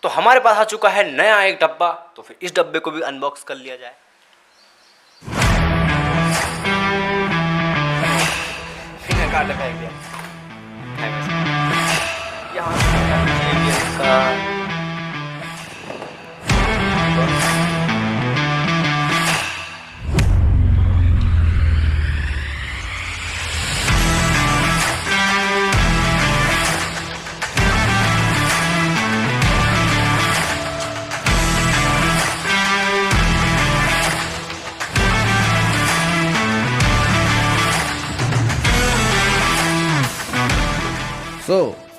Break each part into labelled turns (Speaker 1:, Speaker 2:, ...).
Speaker 1: तो हमारे पास आ चुका है नया एक डब्बा, तो फिर इस डब्बे को भी अनबॉक्स कर लिया जाए। यहाँ का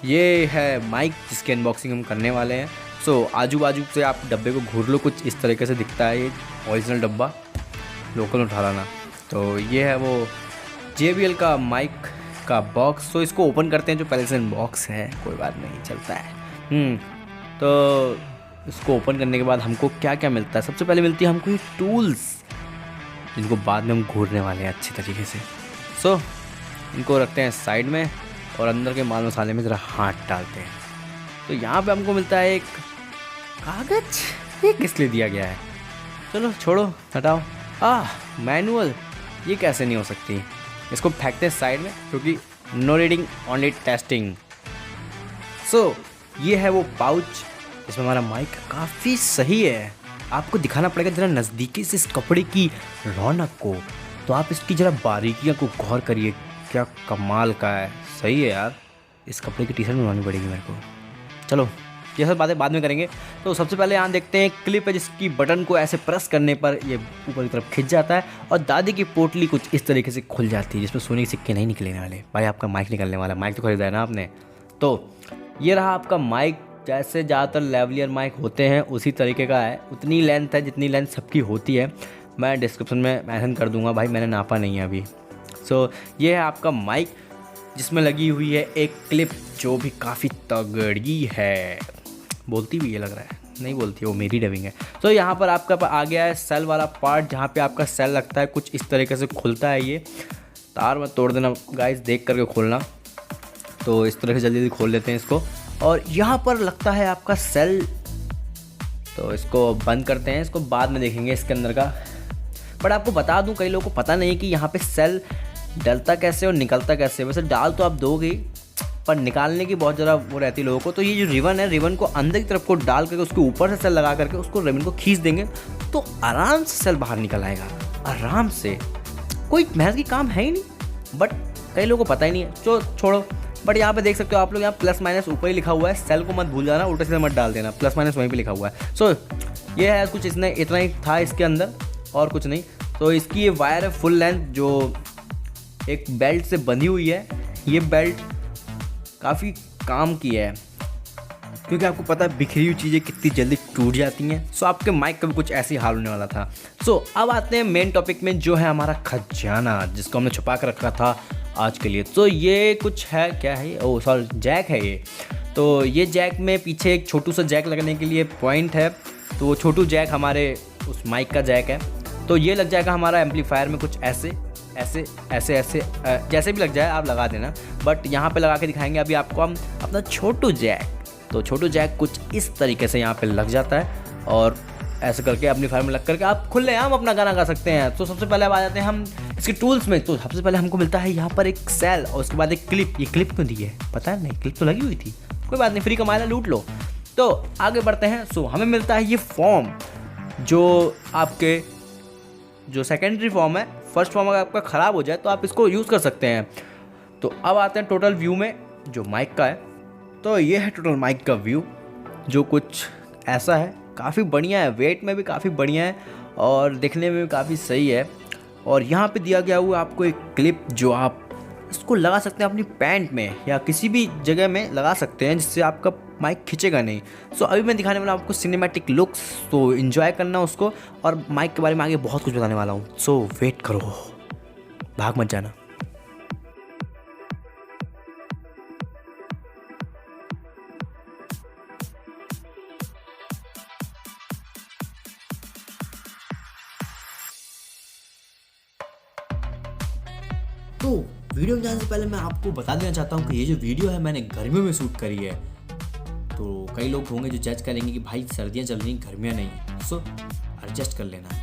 Speaker 1: ये है माइक जिसकी अनबॉक्सिंग हम करने वाले हैं। आजू बाजू से आप डब्बे को घूर लो, कुछ इस तरीके से दिखता है ये ओरिजिनल डब्बा, लोकल उठा लाना। तो ये है वो JBL का माइक का बॉक्स। इसको ओपन करते हैं, जो पहले से बॉक्स है, कोई बात नहीं, चलता है। तो इसको ओपन करने के बाद हमको क्या क्या मिलता है? सबसे पहले मिलती है हमको ये टूल्स, जिनको बाद में हम घूरने वाले हैं अच्छी तरीके से। इनको रखते हैं साइड में और अंदर के माल मसाले में ज़रा हाथ डालते हैं। तो यहाँ पे हमको मिलता है एक कागज़, ये किस लिए दिया गया है? चलो छोड़ो, हटाओ। मैनुअल, ये कैसे नहीं हो सकती? इसको फेंकते हैं साइड में, क्योंकि नो रीडिंग ओनली टेस्टिंग। ये है वो पाउच जिसमें हमारा माइक काफ़ी सही है। आपको दिखाना पड़ेगा ज़रा नज़दीकी से इस कपड़े की रौनक को, तो आप इसकी ज़रा बारीकियों को गौर करिए, क्या कमाल का है। सही है यार, इस कपड़े की टी-शर्ट बनवानी पड़ेगी मेरे को। चलो ये सब बातें बाद में करेंगे। तो सबसे पहले यहाँ देखते हैं क्लिप है, जिसकी बटन को ऐसे प्रेस करने पर ये ऊपर की तरफ खिंच जाता है और दादी की पोटली कुछ इस तरीके से खुल जाती है, जिसमें सोने के सिक्के नहीं निकलने वाले। भाई आपका माइक निकलने वाला, माइक तो खरीदा है ना आपने। तो ये रहा आपका माइक। जैसे ज़्यादातर लेवलियर माइक होते हैं उसी तरीके का है, उतनी लेंथ है जितनी लेंथ सबकी होती है। मैं डिस्क्रिप्शन में मेंशन कर दूँगा, भाई मैंने नापा नहीं है अभी। ये है आपका माइक, जिसमें लगी हुई है एक क्लिप जो भी काफ़ी तगड़ी है। बोलती भी ये लग रहा है, नहीं बोलती, वो मेरी डबिंग है। यहाँ पर आपका आ गया है सेल वाला पार्ट, जहाँ पे आपका सेल लगता है, कुछ इस तरीके से खुलता है। ये तार मत तोड़ देना गाइस, देख करके खोलना। तो इस तरह से जल्दी जल्दी खोल लेते हैं इसको। और यहाँ पर लगता है आपका सेल, तो इसको बंद करते हैं, इसको बाद में देखेंगे इसके अंदर का। बट आपको बता दूँ, कई लोगों को पता नहीं कि यहाँ पे सेल डलता कैसे और निकलता कैसे। वैसे डाल तो आप दोगे, पर निकालने की बहुत ज़्यादा वो रहती है लोगों को। तो ये जो रिबन है, रिबन को अंदर की तरफ को डाल करके उसके ऊपर से सेल लगा करके उसको रिबन को खींच देंगे, तो आराम से सेल बाहर निकल आएगा, आराम से। कोई मेहनत की काम है ही नहीं, बट कई लोगों को पता ही नहीं है। छोड़ो। बट यहाँ पे देख सकते हो आप लोग, यहाँ प्लस माइनस ऊपर ही लिखा हुआ है। सेल को मत भूल जाना, उल्टा सीधा मत डाल देना, प्लस माइनस वहीं पे लिखा हुआ है। ये है कुछ इसने इतना ही था इसके अंदर, और कुछ नहीं। तो इसकी ये वायर है फुल लेंथ, जो एक बेल्ट से बंधी हुई है। ये बेल्ट काफ़ी काम की है, क्योंकि आपको पता है बिखरी हुई चीज़ें कितनी जल्दी टूट जाती हैं। आपके माइक का भी कुछ ऐसी हाल होने वाला था। अब आते हैं मेन टॉपिक में, जो है हमारा खजाना, जिसको हमने छुपा कर रखा था आज के लिए। ये कुछ है, क्या है? ओह सॉरी, जैक है ये। तो ये जैक में पीछे एक छोटू सा जैक लगने के लिए पॉइंट है। तो वो छोटू जैक हमारे उस माइक का जैक है। तो ये लग जाएगा हमारा एम्पलीफायर में, कुछ ऐसे ऐसे ऐसे ऐसे जैसे भी लग जाए आप लगा देना। बट यहाँ पे लगा के दिखाएंगे अभी आपको हम अपना छोटू जैक। तो छोटू जैक कुछ इस तरीके से यहाँ पे लग जाता है, और ऐसे करके एम्पलीफायर में लग करके आप खुलेआम अपना गाना गा सकते हैं। तो सबसे पहले अब आ जाते हैं हम इसके टूल्स में। तो सबसे पहले हमको मिलता है यहाँ पर एक सेल, और उसके बाद एक क्लिप। ये क्लिप क्यों दी है पता है? नहीं, क्लिप तो लगी हुई थी, कोई बात नहीं, फ्री कमाया, लूट लो। तो आगे बढ़ते हैं। हमें मिलता है ये फॉर्म, जो आपके जो सेकेंडरी फॉर्म है। फर्स्ट फॉर्म अगर आपका ख़राब हो जाए तो आप इसको यूज़ कर सकते हैं। तो अब आते हैं टोटल व्यू में, जो माइक का है। तो ये है टोटल माइक का व्यू, जो कुछ ऐसा है। काफ़ी बढ़िया है, वेट में भी काफ़ी बढ़िया है, और दिखने में भी काफ़ी सही है। और यहाँ पे दिया गया हुआ आपको एक क्लिप, जो आप इसको लगा सकते हैं अपनी पैंट में या किसी भी जगह में लगा सकते हैं, जिससे आपका माइक खींचेगा नहीं। अभी मैं दिखाने वाला हूँ आपको सिनेमैटिक लुक्स, तो एंजॉय करना उसको, और माइक के बारे में आगे बहुत कुछ बताने वाला हूँ। वेट करो, भाग मत जाना। तो वीडियो में जाने से पहले मैं आपको बता देना चाहता हूँ कि ये जो वीडियो है मैंने गर्मियों में शूट करी है। तो तो कई लोग होंगे जो जज करेंगे कि भाई सर्दियाँ चल रही, गर्मियाँ नहीं, सो एडजस्ट कर लेना।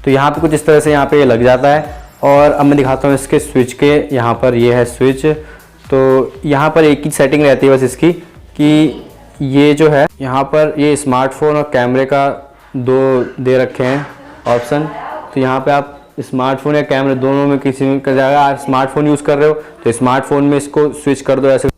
Speaker 2: तो यहाँ पे कुछ इस तरह से यहाँ पे लग जाता है। और अब मैं दिखाता हूँ इसके स्विच के, यहाँ पर ये है स्विच। तो यहाँ पर एक ही सेटिंग रहती है बस इसकी कि ये जो है यहाँ पर ये स्मार्टफोन और कैमरे का दो दे रखे हैं ऑप्शन। तो यहाँ पे आप स्मार्टफोन या कैमरे दोनों में किसी में कर जाएगा। आप स्मार्टफोन यूज़ कर रहे हो तो स्मार्टफोन में इसको स्विच कर दो ऐसे।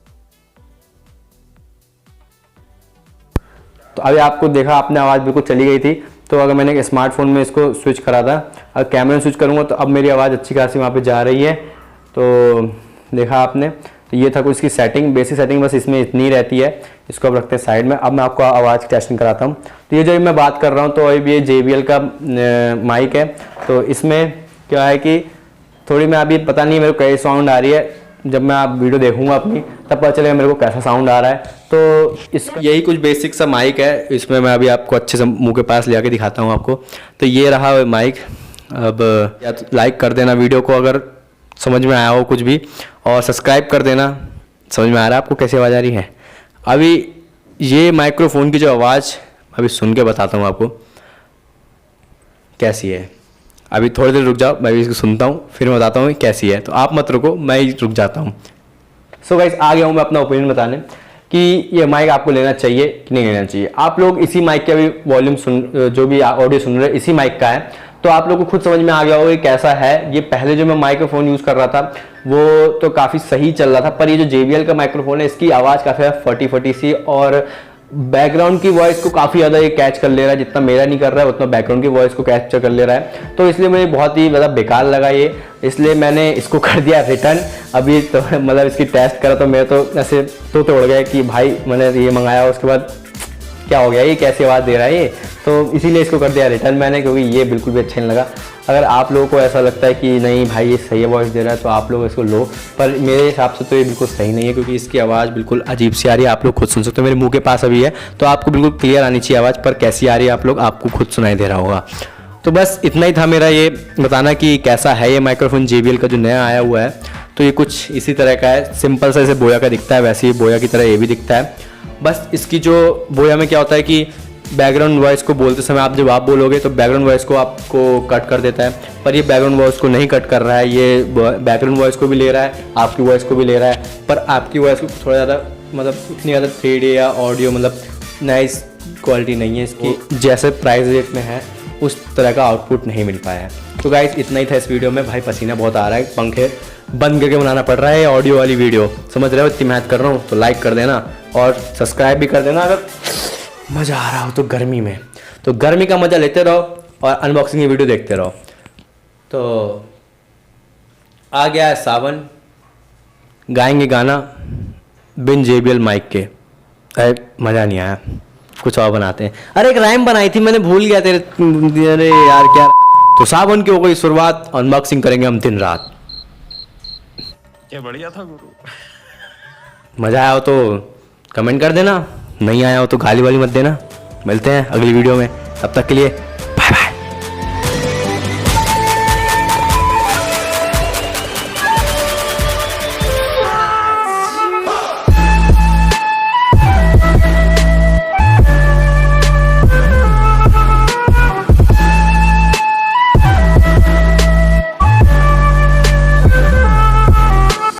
Speaker 2: तो अभी आपको देखा, आपने आवाज़ बिल्कुल चली गई थी। तो अगर मैंने स्मार्टफोन में इसको स्विच करा था, अगर कैमरे में स्विच करूँगा तो अब मेरी आवाज़ अच्छी खासी वहाँ पे जा रही है। तो देखा आपने, तो ये था कुछ इसकी सेटिंग, बेसिक सेटिंग बस इसमें इतनी रहती है। इसको अब रखते हैं साइड में। अब मैं आपको आवाज़ की टेस्टिंग कराता हूँ। तो ये जो मैं बात कर रहा हूँ, तो अभी ये JBL का माइक है। तो इसमें क्या है कि थोड़ी मैं अभी पता नहीं मेरे को कैसी साउंड आ रही है, जब मैं आप वीडियो देखूंगा अपनी तब पता चलेगा मेरे को कैसा साउंड आ रहा है। तो इसका यही कुछ बेसिक सा माइक है। इसमें मैं अभी आपको अच्छे से मुंह के पास ले आके दिखाता हूँ आपको। तो ये रहा माइक। अब या तो लाइक कर देना वीडियो को अगर समझ में आया हो कुछ भी, और सब्सक्राइब कर देना। समझ में आ रहा है आपको कैसी आवाज़ आ रही है। अभी ये माइक्रोफोन की जो आवाज़ अभी सुन के बताता हूँ आपको कैसी है। अभी थोड़ी देर रुक जाओ, मैं भी इसको सुनता हूँ, फिर मैं बताता हूँ कैसी है। तो आप मत रुको, मैं ही रुक जाता हूँ। सो गाइस, आ गया हूँ मैं अपना ओपिनियन बताने कि ये माइक आपको लेना चाहिए कि नहीं लेना चाहिए। आप लोग इसी माइक के अभी वॉल्यूम जो भी ऑडियो सुन रहे इसी माइक का है, तो आप लोगों को खुद समझ में आ गया होगा कि कैसा है। ये पहले जो मैं माइक्रोफोन यूज़ कर रहा था वो तो काफ़ी सही चल रहा था, पर ये जो JBL का माइक्रोफोन है इसकी आवाज़ काफ़ी फटी फटी सी, और बैकग्राउंड की वॉइस को काफ़ी ज़्यादा ये कैच कर ले रहा है। जितना मेरा नहीं कर रहा है उतना बैकग्राउंड की वॉइस को कैप्चर कर ले रहा है। तो इसलिए मुझे बहुत ही ज़्यादा बेकार लगा ये, इसलिए मैंने इसको कर दिया रिटर्न। अभी तो मतलब इसकी टेस्ट करा तो मेरे तो ऐसे तोते उड़ गए कि भाई मैंने ये मंगाया, उसके बाद क्या हो गया, ये कैसी आवाज़ दे रहा है ये। तो इसीलिए इसको कर दिया रिटर्न मैंने, क्योंकि ये बिल्कुल भी अच्छा नहीं लगा। अगर आप लोगों को ऐसा लगता है कि नहीं भाई ये सही वॉइस दे रहा है तो आप लोग इसको लो, पर मेरे हिसाब से तो ये बिल्कुल सही नहीं है, क्योंकि इसकी आवाज़ बिल्कुल अजीब सी आ रही है। आप लोग खुद सुन सकते हो, मेरे मुंह के पास अभी है तो आपको बिल्कुल क्लियर आनी चाहिए आवाज़, पर कैसी आ रही है आप लोग आपको खुद सुनाई दे रहा होगा। तो बस इतना ही था मेरा ये बताना कि कैसा है ये माइक्रोफोन JBL का जो नया आया हुआ है। तो ये कुछ इसी तरह का है, सिंपल सा, जैसे बोया का दिखता है वैसे ही बोया की तरह ये भी दिखता है। बस इसकी जो बोया में क्या होता है कि बैकग्राउंड वॉइस को बोलते समय जब आप बोलोगे तो बैकग्राउंड वॉइस को आपको कट कर देता है, पर ये बैकग्राउंड वॉइस को नहीं कट कर रहा है। ये बैकग्राउंड वॉइस को भी ले रहा है, आपकी वॉइस को भी ले रहा है, पर आपकी वॉइस को थोड़ा ज़्यादा मतलब इतनी ज़्यादा 3D या ऑडियो मतलब नाइस क्वालिटी नहीं है इसकी, जैसे प्राइस रेट में है उस तरह का आउटपुट नहीं मिल पाया है। तो गाइस इतना ही था इस वीडियो में। भाई पसीना बहुत आ रहा है, पंखे बंद करके बनाना पड़ रहा है ऑडियो वाली वीडियो, समझ रहे हो, इतनी मेहनत कर रहा हूँ। तो लाइक कर देना और सब्सक्राइब भी कर देना अगर मज़ा आ रहा हो तो गर्मी में। तो गर्मी का मज़ा लेते रहो और अनबॉक्सिंग की वीडियो देखते रहो। तो आ गया है सावन, गाएंगे गाना बिन JBL माइक के। अरे मज़ा नहीं आया, कुछ और बनाते हैं। अरे एक राइम बनाई थी मैंने, भूल गया तेरे, अरे यार क्या। तो सावन की हो गई शुरुआत, अनबॉक्सिंग करेंगे हम दिन रात।
Speaker 3: क्या बढ़िया था गुरु।
Speaker 2: मज़ा आया हो तो कमेंट कर देना, नहीं आया हो तो गाली वाली मत देना। मिलते हैं अगली वीडियो में, तब तक के लिए